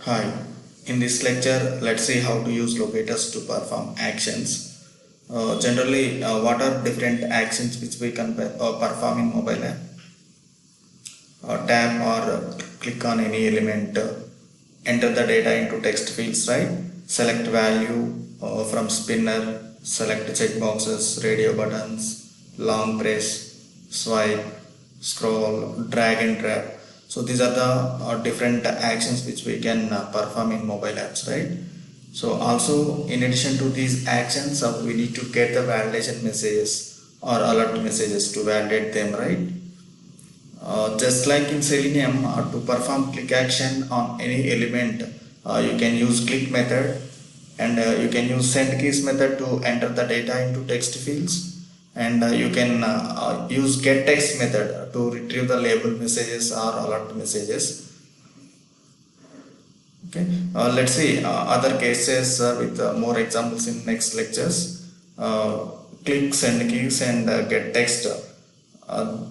Hi, in this lecture, let's see how to use locators to perform actions. Generally, what are different actions which we can perform in mobile app? Tap or click on any element, enter the data into text fields, right? Select value from spinner, select checkboxes, radio buttons, long press, swipe, scroll, drag and drop. So these are the different actions which we can perform in mobile apps, right? So also in addition to these actions, we need to get the validation messages or alert messages to validate them, right? Just like in Selenium, to perform click action on any element, you can use click method, and you can use send keys method to enter the data into text fields, and you can use get text method to retrieve the label messages or alert messages. Okay, let's see other cases with more examples in next lectures. Click, send keys, and get text.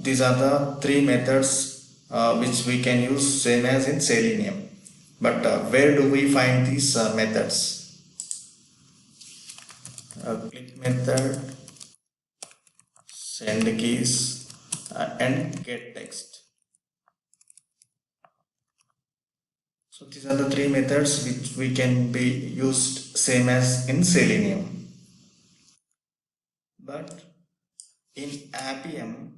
These are the three methods which we can use same as in Selenium. But where do we find these methods? Click method, send keys, and get text. So these are the three methods which we can be used same as in Selenium. But in Appium,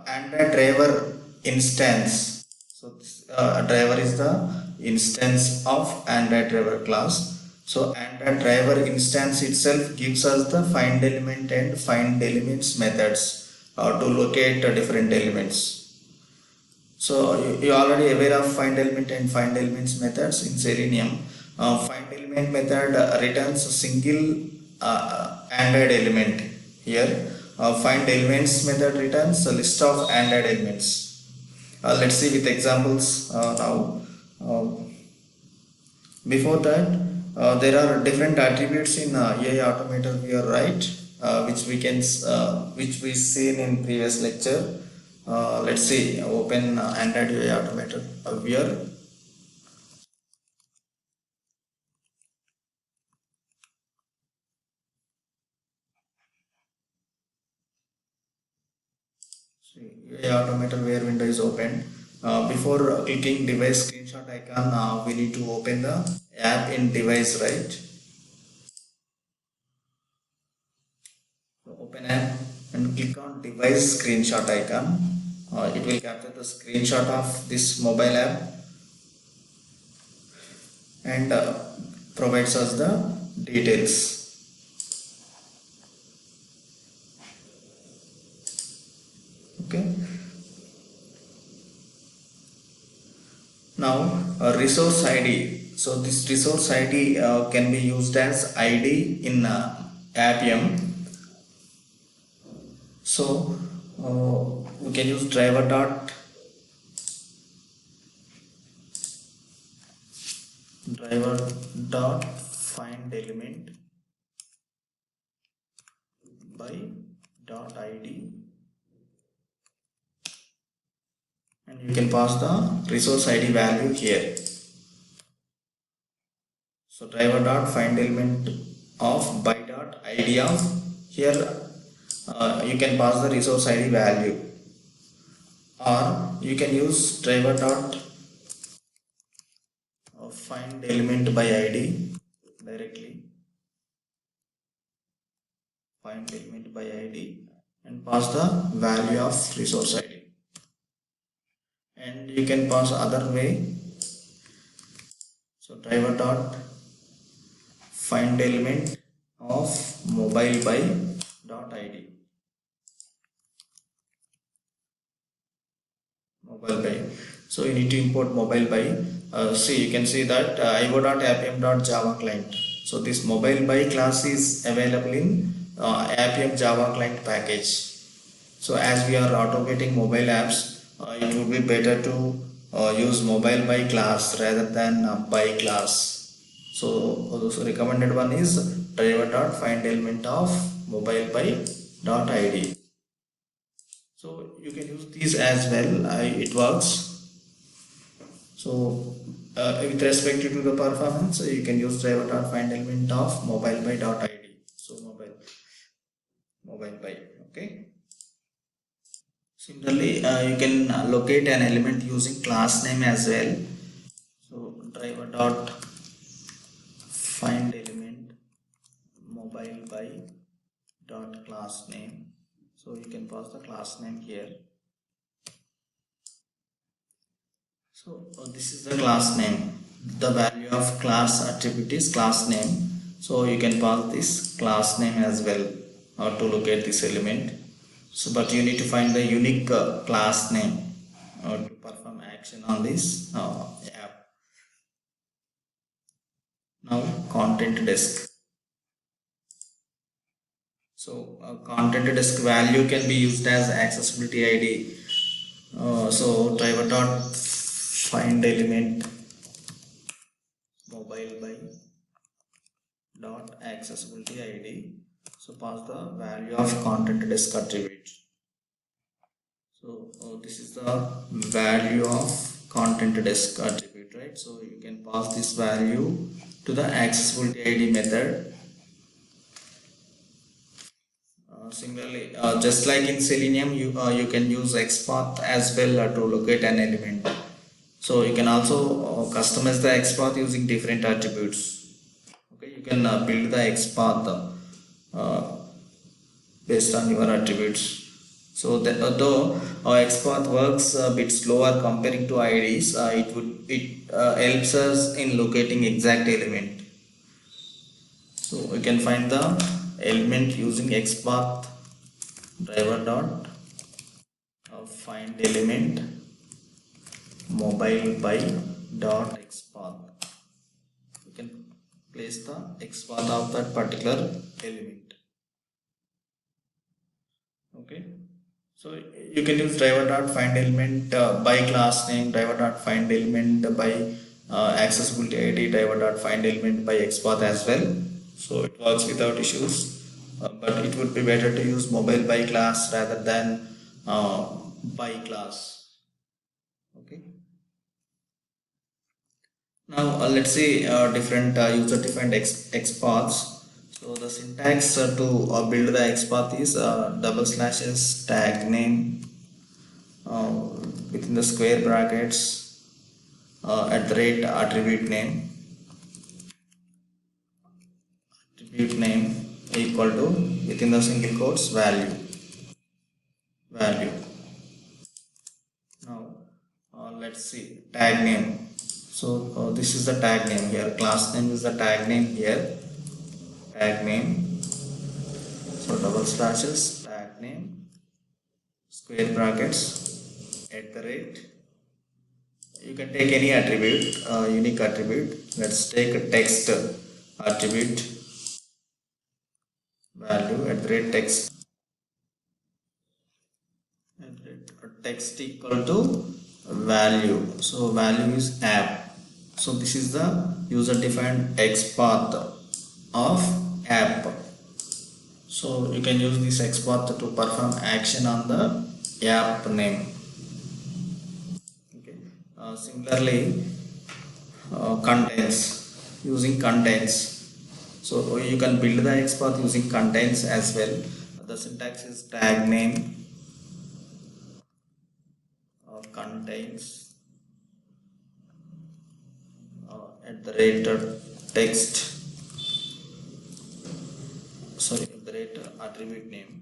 Android driver instance. So this, driver is the instance of Android driver class. So Android driver instance itself gives us the find element and find elements methods to locate different elements. So you already aware of find element and find elements methods in Selenium. Find element method returns a single Android element here. Find elements method returns a list of Android elements. Let's see with examples now. Before that, there are different attributes in AI Automator Viewer, right? Which we seen in previous lecture. Let's see. Open Android AI Automator Viewer. See, AI Automator Viewer window is open. Before clicking device screenshot icon, we need to open the app in device, right? So open app and click on device screenshot icon. It will capture the screenshot of this mobile app and provides us the details. Okay. Now resource ID. So this resource ID can be used as ID in Appium. So we can use driver dot find element by dot id, and you can pass the resource id value here. So driver dot find element of by dot id of here, you can pass the resource id value, or you can use driver dot find element by id directly, find element by id, and pass the value of resource id. And you can pass other way. So driver dot find element of mobile by dot id, mobile by. So you need to import mobile by. See, you can see that io.appium.java client. So this mobile by class is available in Appium Java client package. So as we are automating mobile apps, it would be better to use mobile by class rather than by class. So recommended one is driver dot find element of mobile by dot id. So you can use these as well. It works. So with respect to the performance, you can use driver dot find element of mobile by dot id. So mobile by. Okay. Similarly, you can locate an element using class name as well. So driver dot find element mobile by dot class name. So you can pass the class name here. So this is the class name. The value of class attribute is class name. So you can pass this class name as well to locate this element. So but you need to find the unique class name to perform action on this app. Now content disk. So content disk value can be used as accessibility ID. So driver dot find element mobile by dot accessibility ID. So pass the value of content disk attribute. So this is the value of content disk attribute, right? So you can pass this value to the accessibility ID method. Similarly, just like in Selenium, you can use XPath as well to locate an element. So you can also customize the XPath using different attributes. Okay, you can build the XPath based on your attributes. So that though XPath works a bit slower comparing to IDs, it helps us in locating exact element. So we can find the element using XPath driver dot find element mobile by dot XPath. We can place the XPath of that particular element. Okay. So you can use driver dot find element by class name, driver dot find element by accessibility ID, driver dot find element by XPath as well. So it works without issues. But it would be better to use mobile by class rather than by class. Okay. Now let's see different user-defined XPaths. So the syntax to build the XPath is double slashes tag name within the square brackets at the rate attribute name equal to within the single quotes value. Now let's see tag name. So this is the tag name here, class name is the tag name here, tag name. So double slashes tag name square brackets at the rate. You can take any attribute, unique attribute. Let's take a text attribute value at the rate text equal to value. So value is app. So this is the user defined XPath of app. So you can use this XPath to perform action on the app name. Okay. Similarly, contains, using contains. So you can build the XPath using contains as well. The syntax is tag name contains at the rate text at the rate attribute name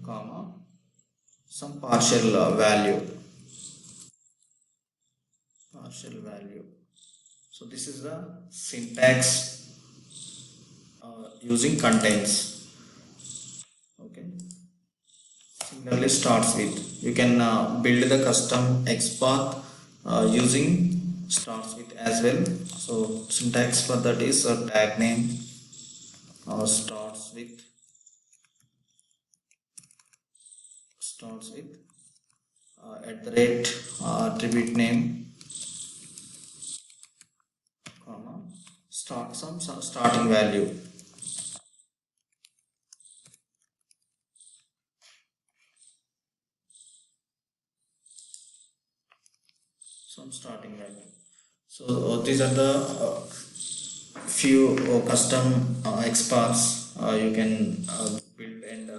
comma some partial value. So this is the syntax using contains. Okay. Similarly starts with, you can build the custom XPath using starts with as well. So syntax for that is tag name starts with at the rate attribute name comma some starting value. some starting value. So these are the few custom XPaths you can build and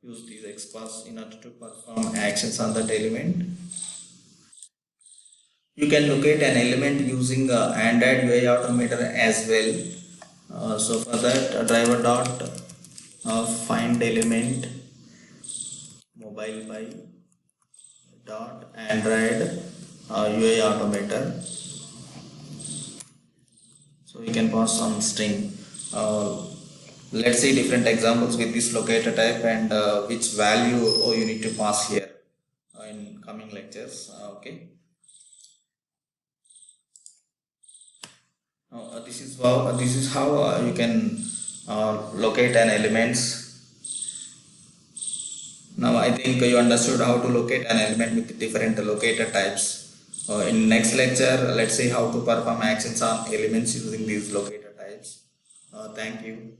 use these XPaths in order to perform actions on that element. You can locate an element using Android UI Automator as well. So for that, driver dot find element mobile by dot Android UI Automator. So you can pass some string. Let's see different examples with this locator type and which value you need to pass here in coming lectures. Okay. This is how you can locate an elements. Now I think you understood how to locate an element with different locator types. In next lecture, let's see how to perform actions on elements using these locator types. Thank you.